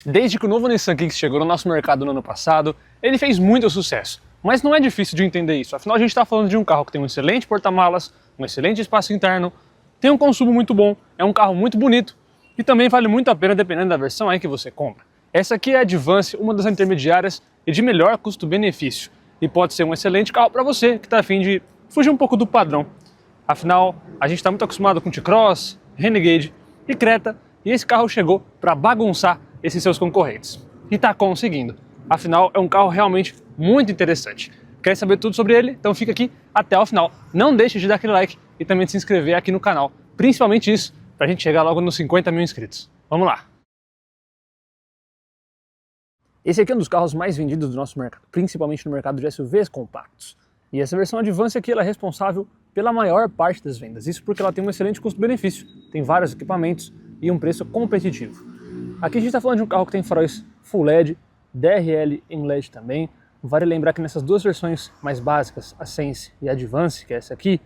Desde que o novo Nissan Kicks chegou no nosso mercado no ano passado, ele fez muito sucesso. Mas não é difícil de entender isso, afinal a gente está falando de um carro que tem um excelente porta-malas, um excelente espaço interno, tem um consumo muito bom, é um carro muito bonito e também vale muito a pena dependendo da versão aí que você compra. Essa aqui é a Advance, uma das intermediárias e de melhor custo-benefício. E pode ser um excelente carro para você que está a fim de fugir um pouco do padrão. Afinal, a gente está muito acostumado com T-Cross, Renegade e Creta, e esse carro chegou para bagunçar esses seus concorrentes. E está conseguindo. Afinal, é um carro realmente muito interessante. Quer saber tudo sobre ele? Então fica aqui até o final. Não deixe de dar aquele like e também de se inscrever aqui no canal. Principalmente isso, para a gente chegar logo nos 50 mil inscritos. Vamos lá! Esse aqui é um dos carros mais vendidos do nosso mercado, principalmente no mercado de SUVs compactos. E essa versão Advance aqui ela é responsável pela maior parte das vendas. Isso porque ela tem um excelente custo-benefício, tem vários equipamentos e um preço competitivo. Aqui a gente está falando de um carro que tem faróis Full LED, DRL em LED também. Vale lembrar que nessas duas versões mais básicas, a Sense e a Advance, que é essa aqui,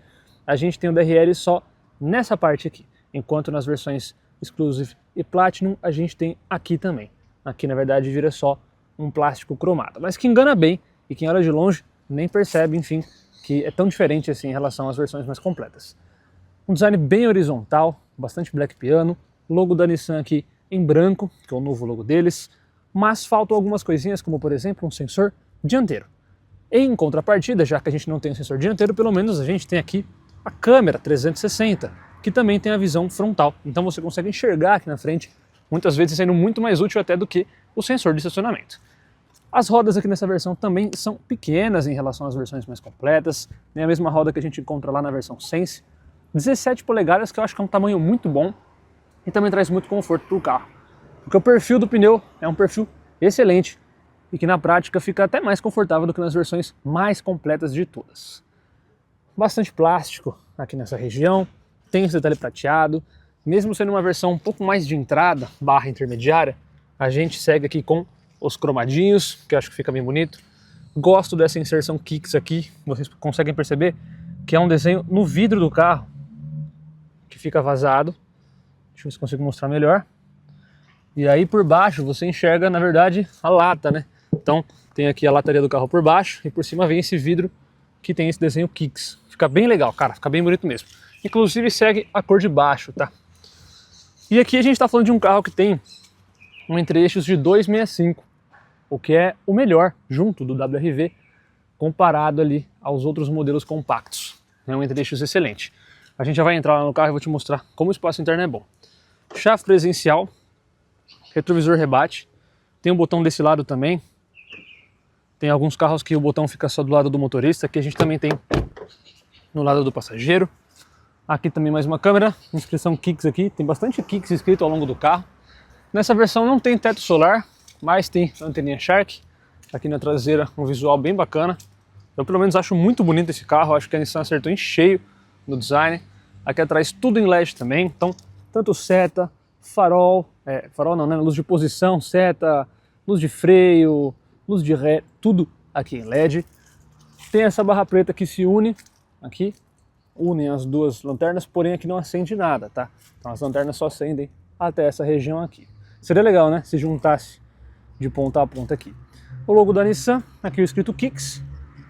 a gente tem o DRL só nessa parte aqui, enquanto nas versões Exclusive e Platinum a gente tem aqui também. Aqui na verdade vira só um plástico cromado, mas que engana bem e quem olha de longe nem percebe, enfim, que é tão diferente assim em relação às versões mais completas. Um design bem horizontal, bastante black piano, logo da Nissan aqui em branco, que é o novo logo deles, mas faltam algumas coisinhas, como por exemplo um sensor dianteiro. Em contrapartida, já que a gente não tem um sensor dianteiro, pelo menos a gente tem aqui a câmera 360, que também tem a visão frontal, então você consegue enxergar aqui na frente, muitas vezes sendo muito mais útil até do que o sensor de estacionamento. As rodas aqui nessa versão também são pequenas em relação às versões mais completas, nem a mesma roda que a gente encontra lá na versão Sense. 17 polegadas, que eu acho que é um tamanho muito bom e também traz muito conforto para o carro. Porque o perfil do pneu é um perfil excelente e que na prática fica até mais confortável do que nas versões mais completas de todas. Bastante plástico aqui nessa região, tem esse detalhe prateado, mesmo sendo uma versão um pouco mais de entrada, barra intermediária, a gente segue aqui com os cromadinhos, que eu acho que fica bem bonito. Gosto dessa inserção Kicks aqui, vocês conseguem perceber que é um desenho no vidro do carro, que fica vazado. Deixa eu ver se consigo mostrar melhor. E aí por baixo você enxerga, na verdade, a lata, né? Então tem aqui a lataria do carro por baixo e por cima vem esse vidro que tem esse desenho Kicks. Fica bem legal, cara, fica bem bonito mesmo. Inclusive segue a cor de baixo, tá? E aqui a gente está falando de um carro que tem um entre-eixos de 265, o que é o melhor junto do WRV comparado ali aos outros modelos compactos. É um entre-eixos excelente. A gente já vai entrar lá no carro e vou te mostrar como o espaço interno é bom. Chave presencial, retrovisor rebate, tem um botão desse lado também. Tem alguns carros que o botão fica só do lado do motorista, aqui a gente também tem no lado do passageiro. Aqui também mais uma câmera, inscrição Kicks aqui, tem bastante Kicks escrito ao longo do carro. Nessa versão não tem teto solar, mas tem anteninha Shark. Aqui na traseira um visual bem bacana. Eu pelo menos acho muito bonito esse carro, acho que a Nissan acertou em cheio no design. Aqui atrás tudo em LED também, então tanto seta, farol não, né? Luz de posição, seta, luz de freio, luz de ré, tudo aqui em LED. Tem essa barra preta que se une aqui, unem as duas lanternas, porém aqui não acende nada, tá? Então as lanternas só acendem até essa região aqui. Seria legal, né, se juntasse de ponta a ponta aqui. O logo da Nissan, aqui o escrito Kicks,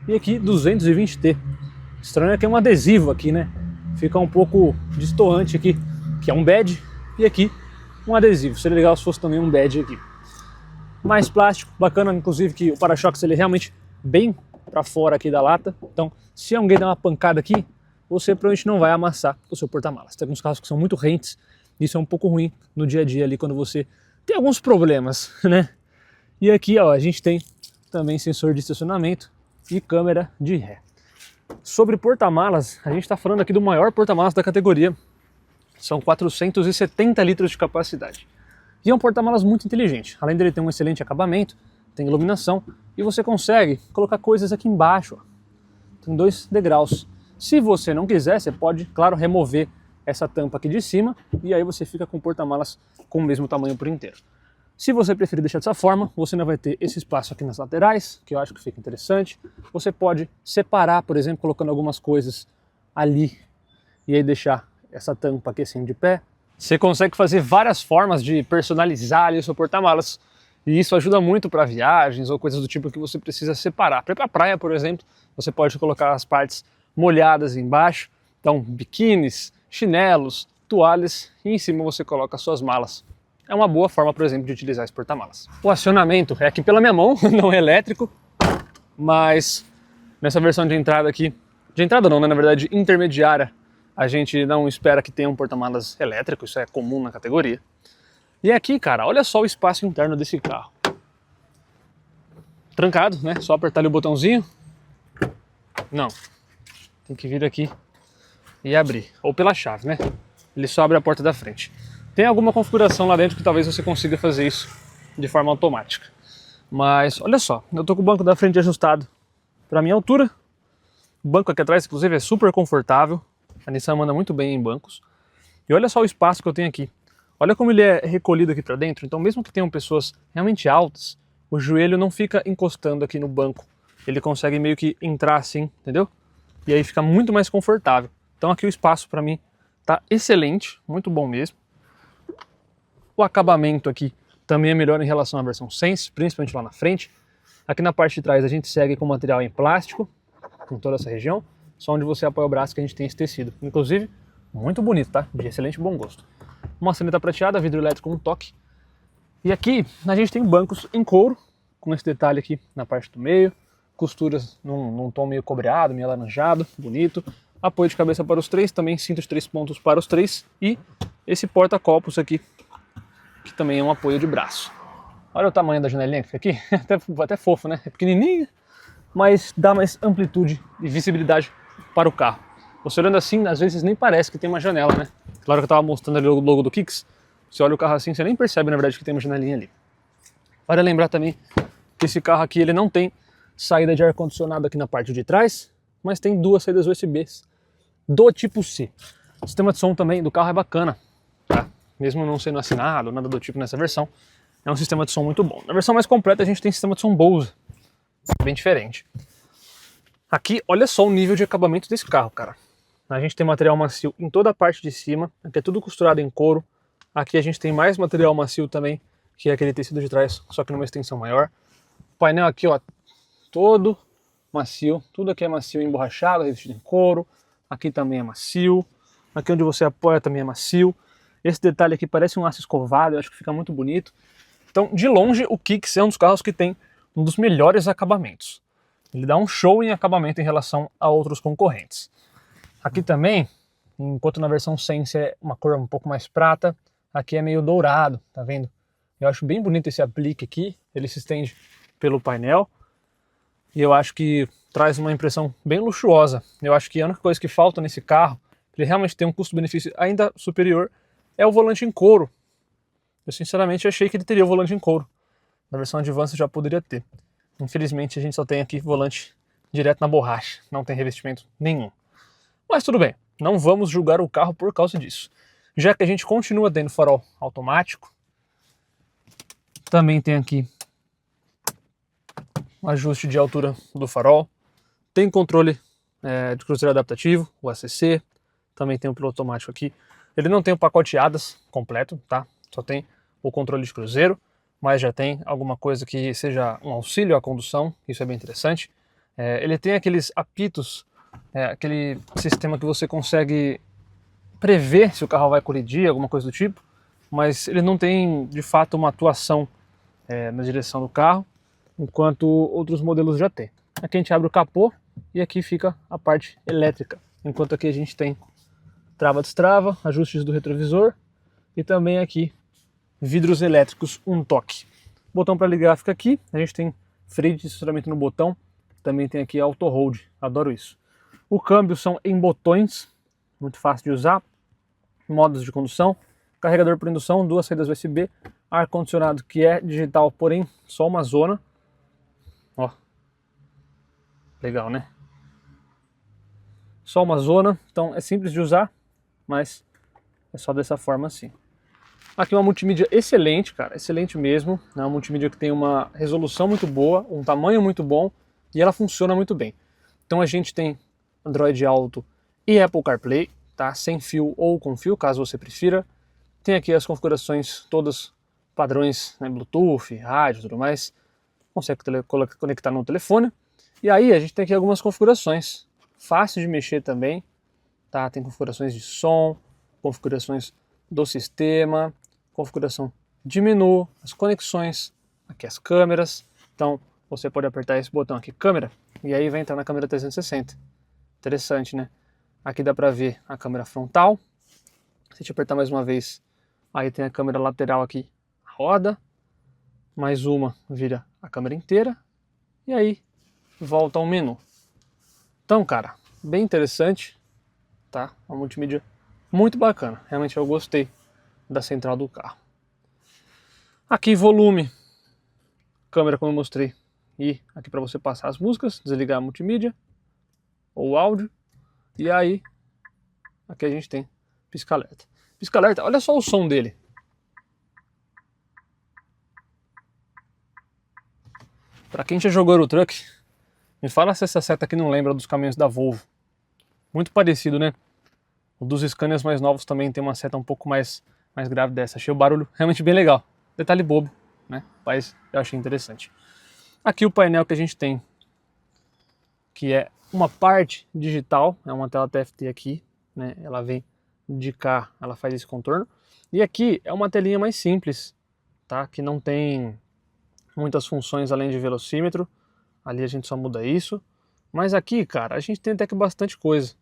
e aqui 220T. Estranho é que é um adesivo aqui, né? Fica um pouco destoante aqui, que é um badge, e aqui um adesivo. Seria legal se fosse também um badge aqui. Mais plástico, bacana, inclusive que o para-choques ele é realmente bem para fora aqui da lata. Então, se alguém der uma pancada aqui, você provavelmente não vai amassar o seu porta-malas. Tem alguns carros que são muito rentes, isso é um pouco ruim no dia a dia ali quando você tem alguns problemas, né? E aqui, ó, a gente tem também sensor de estacionamento e câmera de ré. Sobre porta-malas, a gente está falando aqui do maior porta-malas da categoria. São 470 litros de capacidade. E é um porta-malas muito inteligente. Além dele ter um excelente acabamento, tem iluminação e você consegue colocar coisas aqui embaixo. Ó. Tem 2 degraus. Se você não quiser, você pode, claro, remover essa tampa aqui de cima e aí você fica com o porta-malas com o mesmo tamanho por inteiro. Se você preferir deixar dessa forma, você ainda vai ter esse espaço aqui nas laterais, que eu acho que fica interessante. Você pode separar, por exemplo, colocando algumas coisas ali e aí deixar essa tampa aqui assim de pé. Você consegue fazer várias formas de personalizar ali o seu porta-malas. E isso ajuda muito para viagens ou coisas do tipo que você precisa separar. Para ir para a praia, por exemplo, você pode colocar as partes molhadas embaixo, então biquínis, chinelos, toalhas, e em cima você coloca as suas malas. É uma boa forma, por exemplo, de utilizar esse porta-malas. O acionamento é aqui pela minha mão, não é elétrico, mas nessa versão de entrada aqui, de entrada não, né, na verdade intermediária, a gente não espera que tenha um porta-malas elétrico, isso é comum na categoria. E aqui, cara, olha só o espaço interno desse carro. Trancado, né? Só apertar ali o botãozinho. Não. Tem que vir aqui e abrir. Ou pela chave, né? Ele só abre a porta da frente. Tem alguma configuração lá dentro que talvez você consiga fazer isso de forma automática. Mas, olha só. Eu tô com o banco da frente ajustado para minha altura. O banco aqui atrás, inclusive, é super confortável. A Nissan manda muito bem em bancos. E olha só o espaço que eu tenho aqui. Olha como ele é recolhido aqui para dentro, então mesmo que tenham pessoas realmente altas, o joelho não fica encostando aqui no banco. Ele consegue meio que entrar assim, entendeu? E aí fica muito mais confortável. Então aqui o espaço para mim tá excelente, muito bom mesmo. O acabamento aqui também é melhor em relação à versão Sense, principalmente lá na frente. Aqui na parte de trás a gente segue com material em plástico, em toda essa região, só onde você apoia o braço que a gente tem esse tecido. Inclusive, muito bonito, tá? De excelente bom gosto. Maçaneta prateada, vidro elétrico com toque. E aqui a gente tem bancos em couro, com esse detalhe aqui na parte do meio, costuras num tom meio cobreado, meio alaranjado, bonito. Apoio de cabeça para os três, também cinto de 3 pontos para os três. E esse porta-copos aqui, que também é um apoio de braço. Olha o tamanho da janelinha que fica aqui, até fofo, né? É pequenininha, mas dá mais amplitude e visibilidade para o carro. Você olhando assim, às vezes nem parece que tem uma janela, né? Claro que eu estava mostrando ali o logo do Kicks. Você olha o carro assim, você nem percebe, na verdade, que tem uma janelinha ali. Vale lembrar também que esse carro aqui, ele não tem saída de ar-condicionado aqui na parte de trás, mas tem 2 saídas USBs do tipo C. O sistema de som também do carro é bacana, tá? Mesmo não sendo assinado, nada do tipo nessa versão, é um sistema de som muito bom. Na versão mais completa a gente tem sistema de som Bose, bem diferente. Aqui, olha só o nível de acabamento desse carro, cara. A gente tem material macio em toda a parte de cima, aqui é tudo costurado em couro. Aqui a gente tem mais material macio também, que é aquele tecido de trás, só que numa extensão maior. O painel aqui, ó, todo macio, tudo aqui é macio, emborrachado, revestido em couro. Aqui também é macio, aqui onde você apoia também é macio. Esse detalhe aqui parece um aço escovado, eu acho que fica muito bonito. Então, de longe, o Kicks é um dos carros que tem um dos melhores acabamentos. Ele dá um show em acabamento em relação a outros concorrentes. Aqui também, enquanto na versão Sense é uma cor um pouco mais prata, aqui é meio dourado, tá vendo? Eu acho bem bonito esse aplique aqui, ele se estende pelo painel e eu acho que traz uma impressão bem luxuosa. Eu acho que a única coisa que falta nesse carro, ele realmente tem um custo-benefício ainda superior, é o volante em couro. Eu sinceramente achei que ele teria o volante em couro. Na versão Advance já poderia ter. Infelizmente a gente só tem aqui volante direto na borracha, não tem revestimento nenhum. Mas tudo bem, não vamos julgar o carro por causa disso. Já que a gente continua tendo farol automático, também tem aqui o ajuste de altura do farol, tem controle de cruzeiro adaptativo, o ACC, também tem o piloto automático aqui. Ele não tem o pacote ADAS completo, tá? Só tem o controle de cruzeiro, mas já tem alguma coisa que seja um auxílio à condução, isso é bem interessante. Ele tem aqueles apitos, aquele sistema que você consegue prever se o carro vai colidir, alguma coisa do tipo, mas ele não tem de fato uma atuação na direção do carro, enquanto outros modelos já tem. Aqui a gente abre o capô e aqui fica a parte elétrica, enquanto aqui a gente tem trava-destrava, ajustes do retrovisor e também aqui vidros elétricos, um toque. Botão para ligar fica aqui, a gente tem freio de estacionamento no botão, também tem aqui auto hold, adoro isso. O câmbio são em botões, muito fácil de usar, modos de condução, carregador por indução, 2 saídas USB, ar-condicionado que é digital, porém só uma zona. Ó, legal, né? Só uma zona, então é simples de usar, mas é só dessa forma assim. Aqui uma multimídia excelente, cara, excelente mesmo. É uma multimídia que tem uma resolução muito boa, um tamanho muito bom e ela funciona muito bem. Então a gente tem Android Auto e Apple CarPlay, tá? Sem fio ou com fio, caso você prefira. Tem aqui as configurações todas padrões, né, Bluetooth, rádio e tudo mais. Consegue conectar no telefone. E aí a gente tem aqui algumas configurações. Fácil de mexer também. Tá? Tem configurações de som, configurações do sistema, configuração de menu, as conexões, aqui as câmeras. Então você pode apertar esse botão aqui, câmera, e aí vai entrar na câmera 360. Interessante, né? Aqui dá para ver a câmera frontal. Se a gente apertar mais uma vez, aí tem a câmera lateral aqui, roda. Mais uma vira a câmera inteira. E aí volta ao menu. Então, cara, bem interessante, tá? Uma multimídia muito bacana. Realmente eu gostei da central do carro. Aqui volume, câmera como eu mostrei, e aqui para você passar as músicas, desligar a multimídia ou áudio. E aí aqui a gente tem pisca-alerta. Pisca-alerta, olha só o som dele. Para quem já jogou Euro Truck, me fala se essa seta aqui não lembra dos caminhões da Volvo. Muito parecido, né? O dos Scanias mais novos também tem uma seta um pouco mais grave dessa. Achei o barulho realmente bem legal. Detalhe bobo, né? Mas eu achei interessante. Aqui o painel que a gente tem, que é uma parte digital, é uma tela TFT aqui, né? Ela vem de cá, ela faz esse contorno. E aqui é uma telinha mais simples, tá? Que não tem muitas funções além de velocímetro. Ali a gente só muda isso. Mas aqui, cara, a gente tem até que bastante coisa.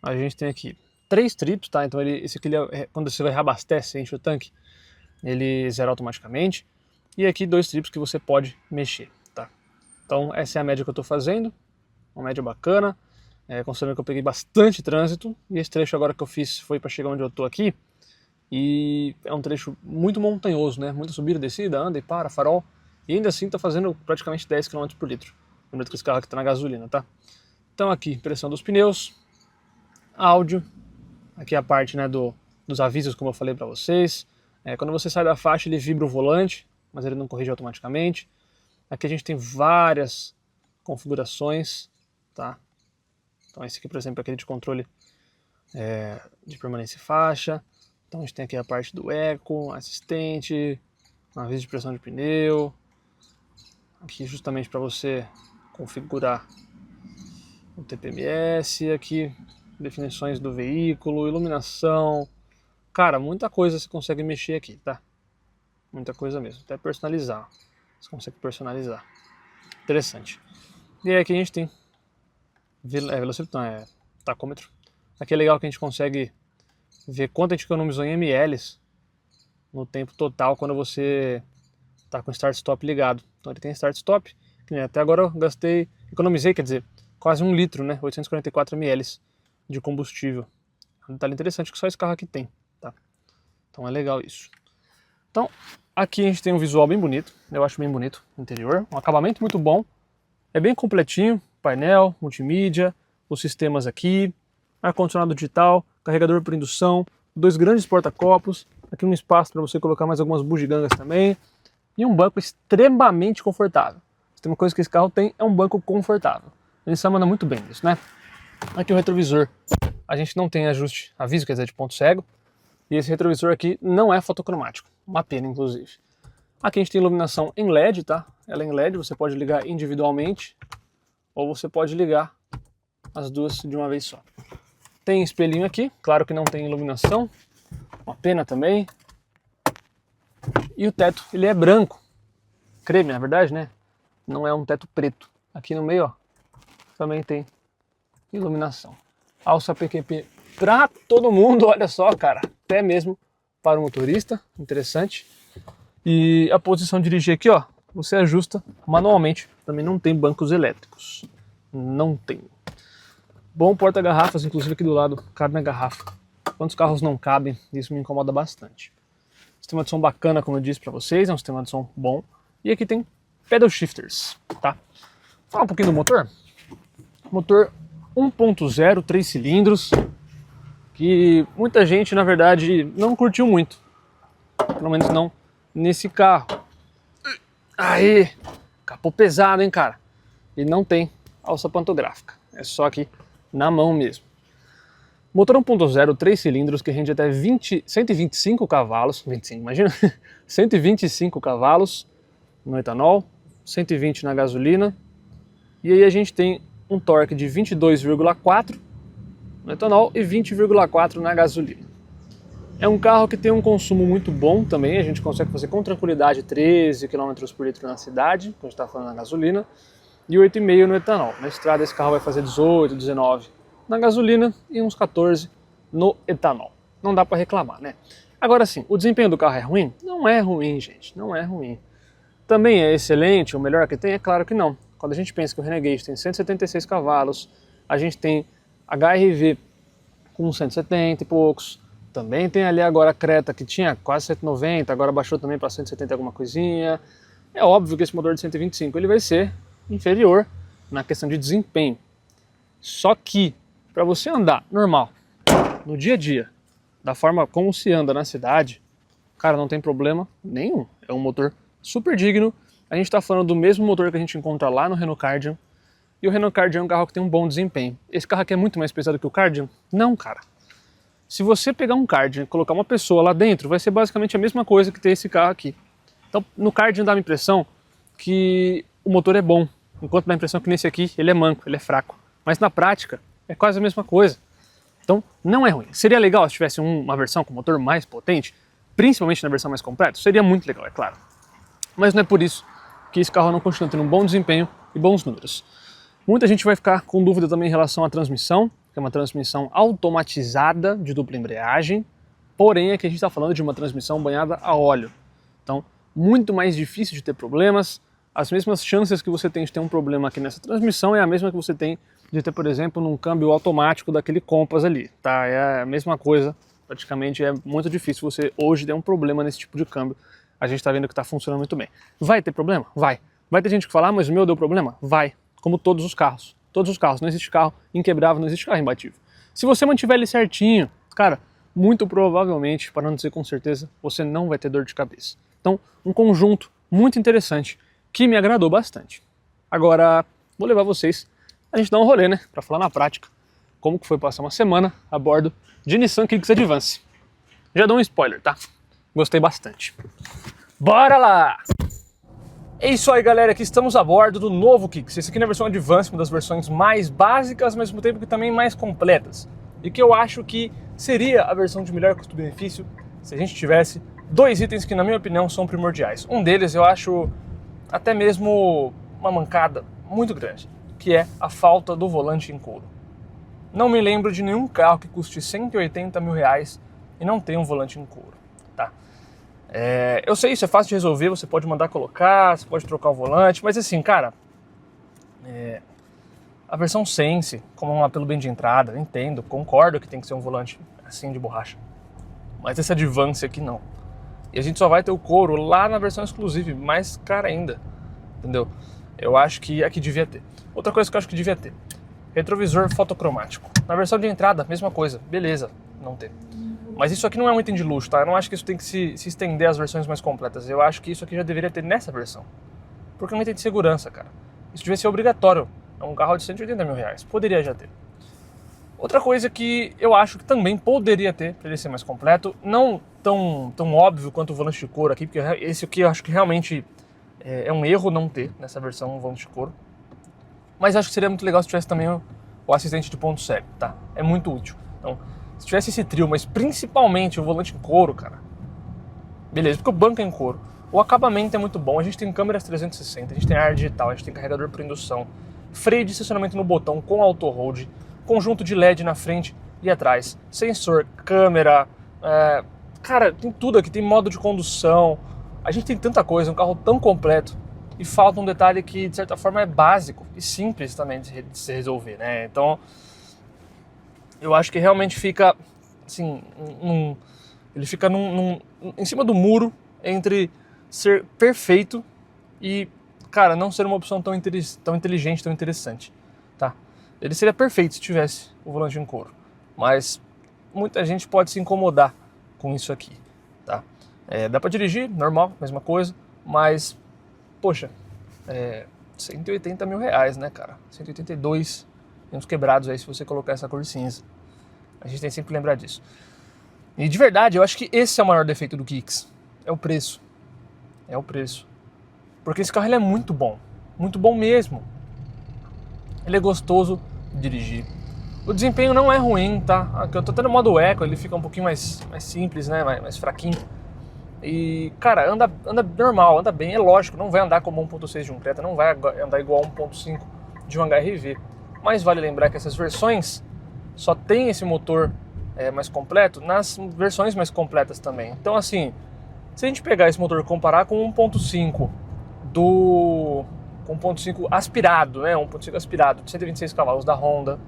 A gente tem aqui 3 trips, tá? Então esse aqui, quando você vai reabastece, enche o tanque, ele zera automaticamente. E aqui 2 trips que você pode mexer, tá? Então essa é a média que eu tô fazendo. Uma média bacana. Considerando que eu peguei bastante trânsito. E esse trecho agora que eu fiz foi para chegar onde eu tô aqui. E é um trecho muito montanhoso, né? Muita subida, descida, anda e para, farol. E ainda assim tá fazendo praticamente 10 km por litro. Lembrando que esse carro aqui tá na gasolina, tá? Então aqui, pressão dos pneus, áudio, aqui a parte, né, dos avisos, como eu falei para vocês. Quando você sai da faixa ele vibra o volante, mas ele não corrige automaticamente. Aqui a gente tem várias configurações, tá? Então esse aqui, por exemplo, é aquele de controle de permanência e faixa. Então a gente tem aqui a parte do eco, assistente, aviso de pressão de pneu. Aqui justamente para você configurar o TPMS, aqui definições do veículo, iluminação. Cara, muita coisa você consegue mexer aqui, tá? Muita coisa mesmo, até personalizar. Você consegue personalizar. Interessante. E aí aqui a gente tem velocímetro, não, tacômetro. Aqui é legal que a gente consegue ver quanto a gente economizou em mls no tempo total quando você tá com o start-stop ligado. Então ele tem start-stop, que até agora eu economizei, quer dizer, quase 1 litro, né? 844 ml de combustível. Um detalhe interessante que só esse carro aqui tem, tá? Então é legal isso. Então aqui a gente tem um visual bem bonito, eu acho bem bonito o interior, um acabamento muito bom, é bem completinho, painel, multimídia, os sistemas aqui, ar-condicionado digital, carregador por indução, 2 grandes porta-copos, aqui um espaço para você colocar mais algumas bugigangas também, e um banco extremamente confortável. Se tem uma coisa que esse carro tem, é um banco confortável. Ele se manda muito bem nisso, né? Aqui o retrovisor, a gente não tem aviso, quer dizer, de ponto cego, e esse retrovisor aqui não é fotocromático, uma pena inclusive. Aqui a gente tem iluminação em LED, tá? Ela é em LED, você pode ligar individualmente, ou você pode ligar as duas de uma vez só. Tem espelhinho aqui, claro que não tem iluminação, uma pena também. E o teto, ele é branco, creme na verdade, né? Não é um teto preto. Aqui no meio, ó, também tem iluminação. Alça PQP para todo mundo, olha só, cara, até mesmo para o motorista, interessante. E a posição de dirigir aqui, ó, você ajusta manualmente, também não tem bancos elétricos, não tem. Bom porta-garrafas, inclusive aqui do lado, cabe na garrafa. Quantos carros não cabem, isso me incomoda bastante. Sistema de som bacana, como eu disse para vocês, é um sistema de som bom. E aqui tem pedal shifters, tá? Falar um pouquinho do motor. Motor 1.0, 3 cilindros, que muita gente, na verdade, não curtiu muito. Pelo menos não nesse carro. Aí, capô pesado, hein, cara? E não tem alça pantográfica, é só aqui na mão mesmo. Motor 1.0, 3 cilindros, que rende até 125 cavalos, 25, imagina, 125 cavalos no etanol, 120 na gasolina, e aí a gente tem um torque de 22,4 no etanol e 20,4 na gasolina. É um carro que tem um consumo muito bom também, a gente consegue fazer com tranquilidade 13 km por litro na cidade, quando a gente está falando na gasolina, e 8,5 no etanol. Na estrada esse carro vai fazer 18, 19 na gasolina e uns 14 no etanol. Não dá para reclamar, né? Agora sim, o desempenho do carro é ruim? Não é ruim, gente, não é ruim. Também é excelente, o melhor que tem? É claro que não. Quando a gente pensa que o Renegade tem 176 cavalos, a gente tem HR-V com 170 e poucos, também tem ali agora a Creta que tinha quase 190, agora baixou também para 170 alguma coisinha. É óbvio que esse motor de 125 ele vai ser inferior na questão de desempenho. Só que para você andar normal, no dia a dia, da forma como se anda na cidade, cara, não tem problema nenhum. É um motor super digno. A gente está falando do mesmo motor que a gente encontra lá no Renault Kardian. E o Renault Kardian é um carro que tem um bom desempenho. Esse carro aqui é muito mais pesado que o Kardian? Não, cara. Se você pegar um Kardian e colocar uma pessoa lá dentro, vai ser basicamente a mesma coisa que ter esse carro aqui. Então, no Kardian dá a impressão que o motor é bom, enquanto dá a impressão que nesse aqui ele é manco, ele é fraco. Mas na prática, é quase a mesma coisa. Então, não é ruim. Seria legal se tivesse uma versão com motor mais potente, principalmente na versão mais completa? Seria muito legal, é claro. Mas não é por isso que esse carro não continua tendo um bom desempenho e bons números. Muita gente vai ficar com dúvida também em relação à transmissão, que é uma transmissão automatizada de dupla embreagem, porém aqui a gente está falando de uma transmissão banhada a óleo. Então, muito mais difícil de ter problemas. As mesmas chances que você tem de ter um problema aqui nessa transmissão é a mesma que você tem de ter, por exemplo, num câmbio automático daquele Compass ali, tá? É a mesma coisa, praticamente é muito difícil você hoje ter um problema nesse tipo de câmbio. A gente está vendo que está funcionando muito bem. Vai ter problema? Vai. Vai ter gente que fala, mas o meu deu problema? Vai. Como todos os carros. Todos os carros. Não existe carro inquebrável, não existe carro imbatível. Se você mantiver ele certinho, cara, muito provavelmente, para não dizer com certeza, você não vai ter dor de cabeça. Então, um conjunto muito interessante que me agradou bastante. Agora, vou levar vocês a gente dar um rolê, né? Para falar na prática como que foi passar uma semana a bordo de Nissan Kicks Advance. Já dou um spoiler, tá? Gostei bastante. Bora lá! É isso aí, galera, aqui estamos a bordo do novo Kicks. Esse aqui na versão Advance, uma das versões mais básicas, ao mesmo tempo que também mais completas. E que eu acho que seria a versão de melhor custo-benefício se a gente tivesse dois itens que, na minha opinião, são primordiais. Um deles eu acho até mesmo uma mancada muito grande, que é a falta do volante em couro. Não me lembro de nenhum carro que custe 180 mil reais e não tenha um volante em couro, tá? Eu sei, isso é fácil de resolver, você pode mandar colocar, você pode trocar o volante, mas assim, cara, a versão Sense, como um apelo bem de entrada, eu entendo, concordo que tem que ser um volante assim de borracha, mas esse Advance aqui não. E a gente só vai ter o couro lá na versão exclusive, mais cara ainda, entendeu? Eu acho que aqui devia ter. Outra coisa que eu acho que devia ter, retrovisor fotocromático. Na versão de entrada, mesma coisa, beleza, não ter. Mas isso aqui não é um item de luxo, tá? Eu não acho que isso tem que se estender às versões mais completas. Eu acho que isso aqui já deveria ter nessa versão. Porque é um item de segurança, cara. Isso devia ser obrigatório. É um carro de 180 mil reais. Poderia já ter. Outra coisa que eu acho que também poderia ter, para ele ser mais completo, não tão óbvio quanto o volante de couro aqui, porque esse aqui eu acho que realmente é um erro não ter nessa versão um volante de couro. Mas acho que seria muito legal se tivesse também o assistente de ponto cego, tá? É muito útil. Então, se tivesse esse trio, mas principalmente o volante em couro, cara, beleza, porque o banco é em couro. O acabamento é muito bom, a gente tem câmeras 360, a gente tem ar digital, a gente tem carregador por indução, freio de estacionamento no botão com auto-hold, conjunto de LED na frente e atrás, sensor, câmera, cara, tem tudo aqui, tem modo de condução, a gente tem tanta coisa, um carro tão completo, e falta um detalhe que de certa forma é básico e simples também de se resolver, né? Então, eu acho que realmente fica assim, ele fica em cima do muro entre ser perfeito e, cara, não ser uma opção tão inteligente, tão interessante, tá? Ele seria perfeito se tivesse o volante em couro, mas muita gente pode se incomodar com isso aqui, tá? Dá pra dirigir, normal, mesma coisa, mas, poxa, 180 mil reais, né, cara? 182, tem uns quebrados aí se você colocar essa cor cinza. A gente tem sempre que lembrar disso. E de verdade, eu acho que esse é o maior defeito do Kicks. É o preço. É o preço. Porque esse carro ele é muito bom mesmo. Ele é gostoso de dirigir. O desempenho não é ruim, tá? Aqui eu tô tendo modo Eco, ele fica um pouquinho mais simples, né? Mais fraquinho. E, cara, anda normal, anda bem. É lógico, não vai andar como 1.6 de um Creta, não vai andar igual 1.5 de um HR-V. Mas vale lembrar que essas versões só tem esse motor mais completo nas versões mais completas também. Então, assim, se a gente pegar esse motor e comparar com 1.5 com 1.5 aspirado, né? 1.5 aspirado de 126 cavalos da Honda,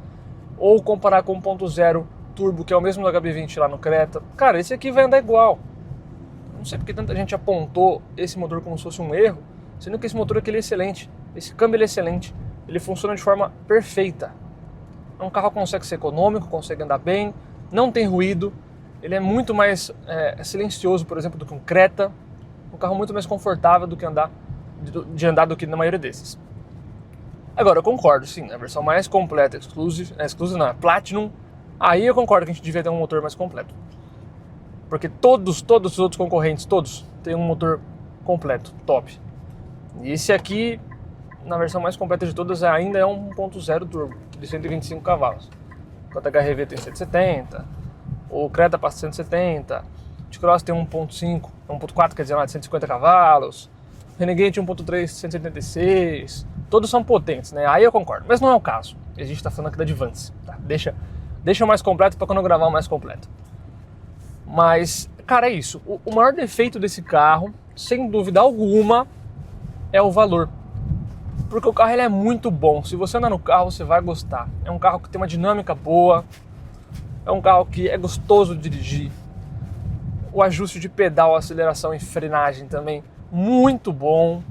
ou comparar com 1.0 turbo, que é o mesmo do HB20 lá no Creta, cara, esse aqui vai andar igual. Não sei porque tanta gente apontou esse motor como se fosse um erro, sendo que esse motor aqui ele é excelente, esse câmbio ele é excelente, ele funciona de forma perfeita. É um carro que consegue ser econômico, consegue andar bem, não tem ruído, ele é muito mais silencioso, por exemplo, do que um Creta, um carro muito mais confortável do que andar do que na maioria desses. Agora, eu concordo, sim, a versão mais completa, exclusive não, Platinum, aí eu concordo que a gente devia ter um motor mais completo. Porque todos os outros concorrentes, todos, têm um motor completo, top. E esse aqui, na versão mais completa de todas, ainda é um 1.0 turbo, de 125 cavalos. Enquanto a HR-V tem 170, o Creta passa 170, o T-Cross tem 1.5, 1.4, quer dizer, lá, de 150 cavalos, o Renegade 1.3, 176, todos são potentes, né? Aí eu concordo, mas não é o caso. A gente tá falando aqui da Advance, tá? Deixa o mais completo para quando eu gravar o mais completo. Mas, cara, é isso. O maior defeito desse carro, sem dúvida alguma, é o valor. Porque o carro ele é muito bom. Se você andar no carro, você vai gostar. É um carro que tem uma dinâmica boa. É um carro que é gostoso de dirigir. O ajuste de pedal, aceleração e frenagem também, muito bom.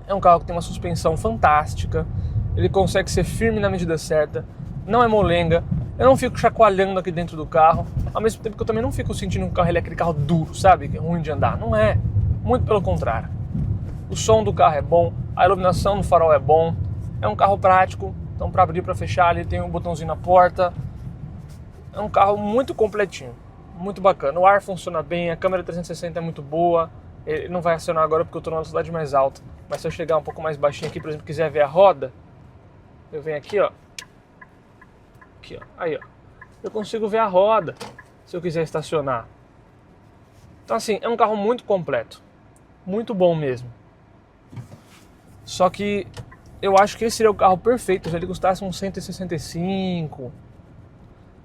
É um carro que tem uma suspensão fantástica. Ele consegue ser firme na medida certa. Não é molenga. Eu não fico chacoalhando aqui dentro do carro, ao mesmo tempo que eu também não fico sentindo que o carro ele é aquele carro duro, sabe? Que é ruim de andar. Não é. Muito pelo contrário. O som do carro é bom, a iluminação no farol é bom, é um carro prático, então para abrir e para fechar ele tem um botãozinho na porta. É um carro muito completinho, muito bacana. O ar funciona bem, a câmera 360 é muito boa. Ele não vai acionar agora porque eu estou numa velocidade mais alta, mas se eu chegar um pouco mais baixinho aqui, por exemplo, quiser ver a roda, eu venho aqui, ó. Aqui, ó. Aí, ó. Eu consigo ver a roda se eu quiser estacionar. Então, assim, é um carro muito completo. Muito bom mesmo. Só que eu acho que esse seria o carro perfeito se ele custasse uns 165,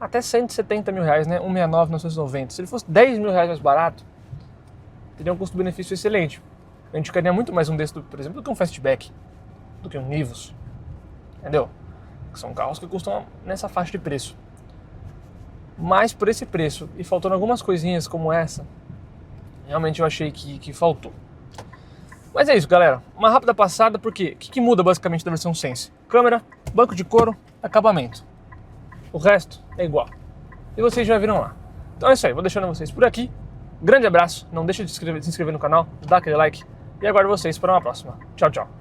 até 170 mil reais, né? 169, 990. Se ele fosse 10 mil reais mais barato, teria um custo-benefício excelente. A gente queria muito mais um desse, por exemplo, do que um Fastback, do que um Nivus. Entendeu? São carros que custam nessa faixa de preço. Mas por esse preço, e faltando algumas coisinhas como essa, realmente eu achei que faltou. Mas é isso, galera. Uma rápida passada, porque o que muda basicamente da versão Sense? Câmera, banco de couro, acabamento. O resto é igual. E vocês já viram lá. Então é isso aí, vou deixando vocês por aqui. Grande abraço, não deixe de se inscrever no canal, dar aquele like e aguardo vocês para uma próxima. Tchau, tchau.